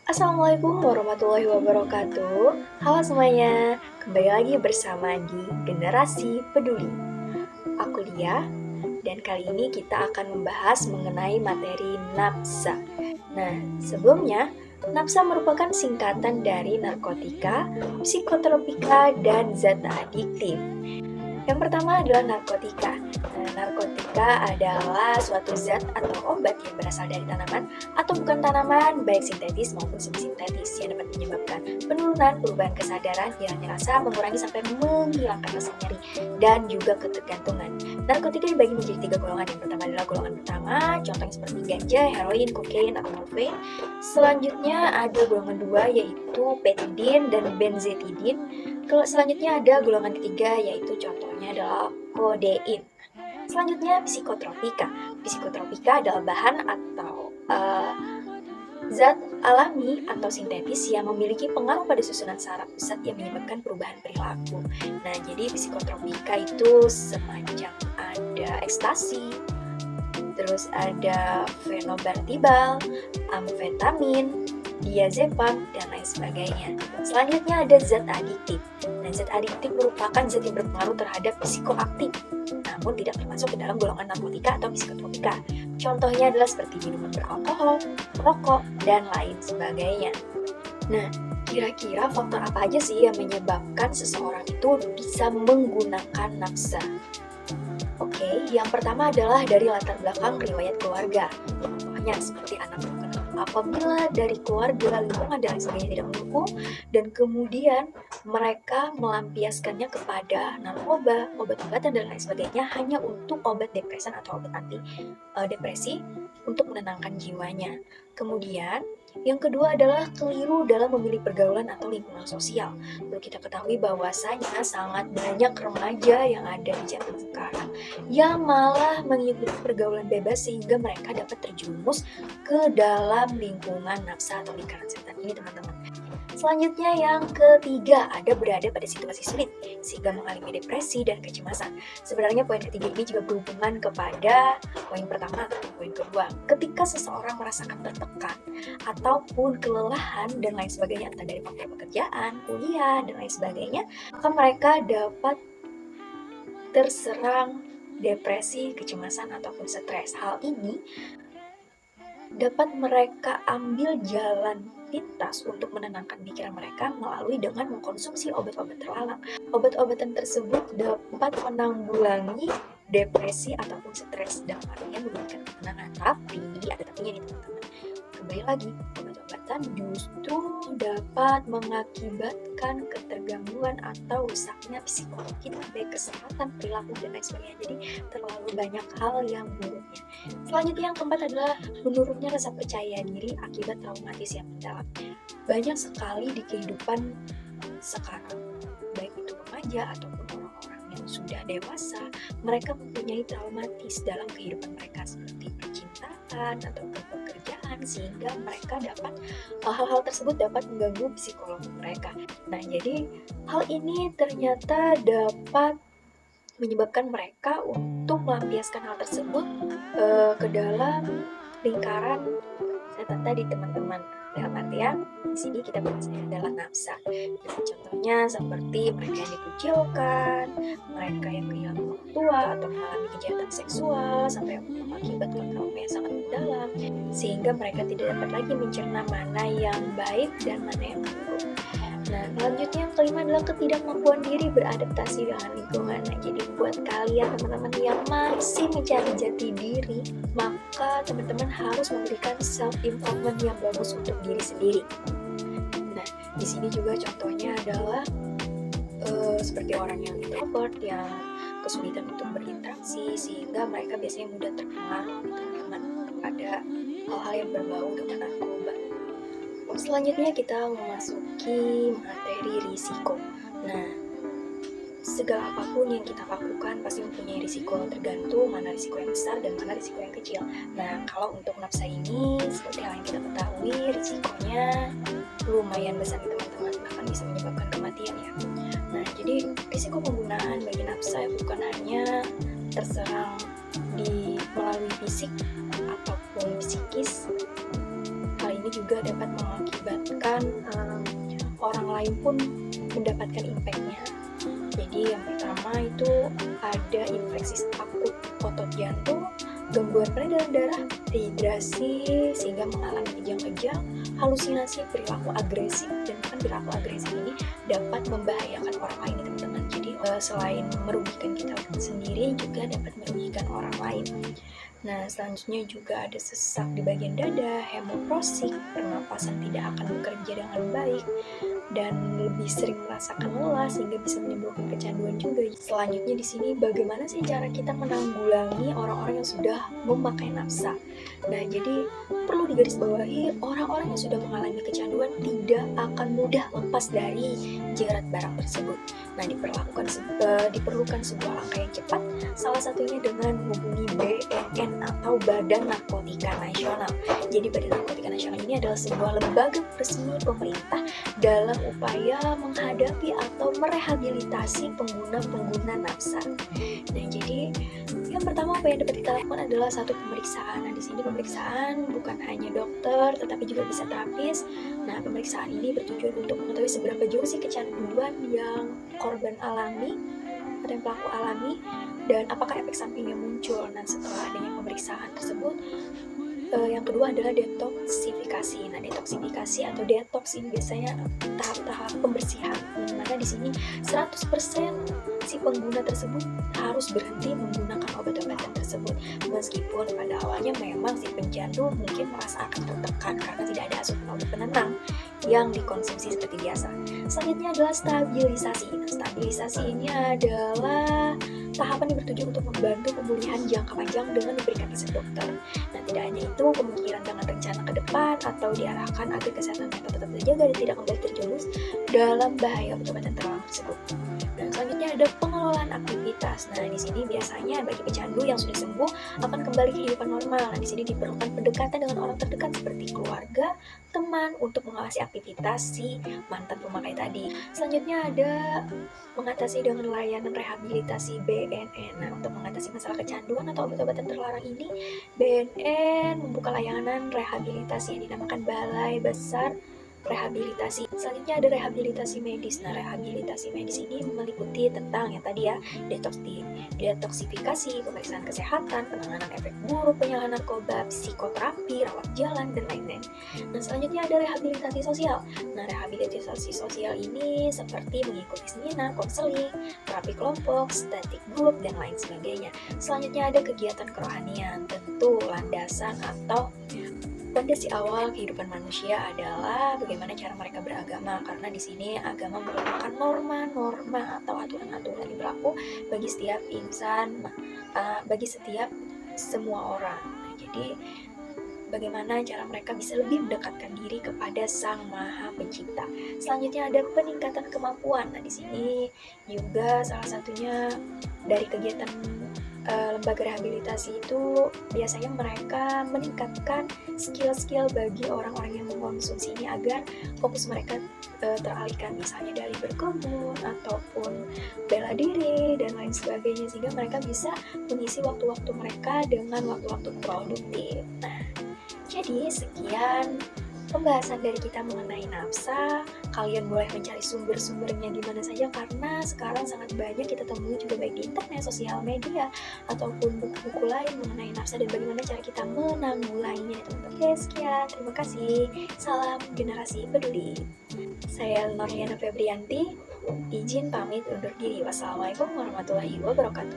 Assalamualaikum warahmatullahi wabarakatuh. Halo semuanya, kembali lagi bersama di Generasi Peduli. Aku Lia, dan kali ini kita akan membahas mengenai materi nafsa. Nah, sebelumnya, nafsa merupakan singkatan dari narkotika, psikotropika, dan zat adiktif. Yang pertama adalah narkotika. Nah, narkotika adalah suatu zat atau obat yang berasal dari tanaman atau bukan tanaman, baik sintetis maupun semi-sintetis, yang dapat menyebabkan penurunan, perubahan kesadaran, hilangnya rasa, mengurangi sampai menghilangkan rasa nyeri, dan juga ketergantungan. Narkotika dibagi menjadi 3 golongan. Yang pertama adalah golongan pertama, contohnya seperti ganja, heroin, kokain, atau morfin. Selanjutnya ada golongan 2, yaitu petidin dan benzetidin. Selanjutnya ada golongan ketiga, yaitu contohnya adalah kodein. Selanjutnya psikotropika. Psikotropika adalah bahan atau zat alami atau sintetis yang memiliki pengaruh pada susunan saraf pusat yang menyebabkan perubahan perilaku. Nah, jadi psikotropika itu semacam ada ekstasi, terus ada fenobarbital, amfetamin, diazepam, dan lain sebagainya. Selanjutnya ada zat adiktif. Nah, zat adiktif merupakan zat yang berpengaruh terhadap psikoaktif, namun tidak termasuk ke dalam golongan narkotika atau psikotropika. Contohnya adalah seperti minuman beralkohol, rokok, dan lain sebagainya. Nah, kira-kira faktor apa aja sih yang menyebabkan seseorang itu bisa menggunakan nafsa? Oke, yang pertama adalah dari latar belakang riwayat keluarga. Contohnya seperti anak terkenal. Apabila dari keluarga, lingkungan, dan lain sebagainya tidak mendukung, dan kemudian mereka melampiaskannya kepada narkoba, obat-obatan, dan lain sebagainya hanya untuk obat depresan atau obat anti depresi untuk menenangkan jiwanya. Kemudian, yang kedua adalah keliru dalam memilih pergaulan atau lingkungan sosial. Perlu kita ketahui bahwasanya sangat banyak remaja yang ada di zaman sekarang yang malah mengikuti pergaulan bebas sehingga mereka dapat terjerumus ke dalam lingkungan nafsa atau lingkaran setan ini, teman-teman. Selanjutnya yang ketiga, ada berada pada situasi sulit sehingga mengalami depresi dan kecemasan. Sebenarnya poin ketiga ini juga berhubungan kepada poin pertama atau poin kedua. Ketika seseorang merasakan tertekan ataupun kelelahan dan lain sebagainya, entah dari faktor pekerjaan, kuliah, dan lain sebagainya, maka mereka dapat terserang depresi, kecemasan, ataupun stres. Hal ini dapat mereka ambil jalan pintas untuk menenangkan pikiran mereka melalui dengan mengkonsumsi obat-obat terlarang. Obat-obatan tersebut dapat menanggulangi depresi ataupun stres dalam artian memberikan ketenangan. Tapi ada tapinya nih, teman-teman. Kembali lagi, obat-obatan justru dapat mengakibatkan ketergangguan atau rusaknya psikologi, baik kesehatan, perilaku, dan lain sebagainya. Jadi terlalu banyak hal yang buruknya. Selanjutnya yang keempat adalah menurunnya rasa percaya diri akibat traumatis yang mendalam. Banyak sekali di kehidupan sekarang, baik itu remaja ataupun orang-orang yang sudah dewasa, mereka mempunyai traumatis dalam kehidupan mereka seperti percintaan atau pekerjaan, sehingga mereka dapat hal-hal tersebut dapat mengganggu psikologi mereka. Nah, jadi hal ini ternyata dapat menyebabkan mereka untuk melampiaskan hal tersebut ke dalam lingkaran setan tadi, teman-teman. Dalam artian di sini kita bahasnya adalah nafsa. Contohnya seperti mereka yang dikucilkan, mereka yang kehilangan orang tua atau mengalami kejahatan seksual sampai mengakibatkan trauma yang sangat mendalam, sehingga mereka tidak dapat lagi mencerna mana yang baik dan mana yang buruk. Nah, selanjutnya yang kelima adalah ketidakmampuan diri beradaptasi dengan lingkungan. Nah, jadi buat kalian teman-teman yang masih mencari jati diri, maka teman-teman harus memberikan self improvement yang bagus untuk diri sendiri. Nah, di sini juga contohnya adalah seperti orang yang introvert yang kesulitan untuk berinteraksi sehingga mereka biasanya mudah terpengaruh, teman-teman, pada hal-hal yang berbau dengan narkoba. Selanjutnya kita memasuki materi risiko. Nah, segala apapun yang kita lakukan pasti mempunyai risiko, tergantung mana risiko yang besar dan mana risiko yang kecil. Nah, kalau untuk nafsa ini, seperti hal yang kita ketahui, risikonya lumayan besar, teman-teman, bahkan bisa menyebabkan kematian ya. Nah, jadi risiko penggunaan bagi nafsa bukan hanya terserang melalui fisik ataupun psikis. Hal ini ini juga dapat mengakibatkan orang lain pun mendapatkan impact-nya. Jadi yang pertama itu ada infeksi akut otot jantung, gangguan peredaran darah, dehidrasi sehingga mengalami kejang-kejang, halusinasi, perilaku agresif, dan bahkan perilaku agresif ini dapat membahayakan orang lain, teman-teman. Jadi selain merugikan kita sendiri juga dapat merugikan orang lain. Nah, selanjutnya juga ada sesak di bagian dada, hemoprosik, pernapasan tidak akan bekerja dengan baik, dan lebih sering merasakan lelah sehingga bisa menimbulkan kecanduan juga. Selanjutnya di sini bagaimana sih cara kita menanggulangi orang-orang yang sudah memakai nafsa. Nah, jadi perlu digarisbawahi orang-orang yang sudah mengalami kecanduan tidak akan mudah lepas dari jerat barang tersebut. Nah, diperlukan sebuah langkah yang cepat, salah satunya dengan menghubungi BNN atau Badan Narkotika Nasional. Jadi Badan Narkotika Nasional ini adalah sebuah lembaga resmi pemerintah dalam upaya menghadapi atau merehabilitasi pengguna nafsa. Nah, jadi yang pertama apa yang dapat kita lakukan adalah satu pemeriksaan. Nah, di sini pemeriksaan bukan hanya dokter, tetapi juga bisa terapis. Nah, pemeriksaan ini bertujuan untuk mengetahui seberapa jauh sih kecanduan yang korban alami atau yang pelaku alami dan apakah efek samping yang muncul. Nah, setelah adanya pemeriksaan tersebut, yang kedua adalah detoksifikasi. Nah, detoksifikasi atau detox ini biasanya tahap-tahap pembersihan. Dimana di sini 100% si pengguna tersebut harus berhenti menggunakan obat-obatan tersebut. Meskipun pada awalnya memang si pencandu mungkin merasa akan tertekan karena tidak ada asupan obat penenang yang dikonsumsi seperti biasa. Selanjutnya adalah stabilisasi. Nah, stabilisasi ini adalah tahapan yang bertujuan untuk membantu pemulihan jangka panjang dengan memberikan resep dokter. Nah, tidak hanya itu, pemikiran dengan rencana ke depan atau diarahkan agar kesehatan mental tetap terjaga dan tidak kembali terjerumus dalam bahaya obat-obatan terlarang tersebut. Dan selanjutnya ada pengelolaan aktivitas. Nah, di sini biasanya bagi pecandu yang sudah sembuh akan kembali ke kehidupan normal. Nah, di sini diperlukan pendekatan dengan orang terdekat seperti keluarga, teman untuk mengawasi aktivitas si mantan pemakai tadi. Selanjutnya ada mengatasi dengan layanan rehabilitasi BNN. Nah, untuk mengatasi masalah kecanduan atau obat-obatan terlarang ini, BNN membuka layanan rehabilitasi yang dinamakan Balai Besar Rehabilitasi. Selanjutnya ada rehabilitasi medis. Nah, rehabilitasi medis ini meliputi tentang yang tadi ya, detoksifikasi, pemeriksaan kesehatan, penanganan efek buruk penyalahgunaan narkoba, psikoterapi, rawat jalan, dan lain-lain. Nah, selanjutnya ada rehabilitasi sosial. Nah, rehabilitasi sosial ini seperti mengikuti seminar, konseling, terapi kelompok, study group, dan lain sebagainya. Selanjutnya ada kegiatan kerohanian. Tentu landasan atau fondasi awal kehidupan manusia adalah bagaimana cara mereka beragama, karena di sini agama merupakan norma-norma atau aturan-aturan yang berlaku bagi setiap insan, bagi setiap semua orang. Nah, jadi bagaimana cara mereka bisa lebih mendekatkan diri kepada Sang Maha Pencipta. Selanjutnya ada peningkatan kemampuan. Nah, di sini juga salah satunya dari kegiatan lembaga rehabilitasi itu biasanya mereka meningkatkan skill-skill bagi orang-orang yang mengkonsumsi ini agar fokus mereka teralihkan misalnya dari berkebun ataupun bela diri dan lain sebagainya, sehingga mereka bisa mengisi waktu-waktu mereka dengan waktu-waktu produktif. Nah, jadi sekian pembahasan dari kita mengenai nafsa. Kalian boleh mencari sumber-sumbernya di mana saja karena sekarang sangat banyak kita temui juga baik di internet, sosial media, ataupun buku-buku lain mengenai nafsa dan bagaimana cara kita menanggulanginya, teman-teman. Oke, sekian. Terima kasih. Salam generasi peduli. Saya Norliana Febrianti. Izin pamit undur diri. Wassalamualaikum warahmatullahi wabarakatuh.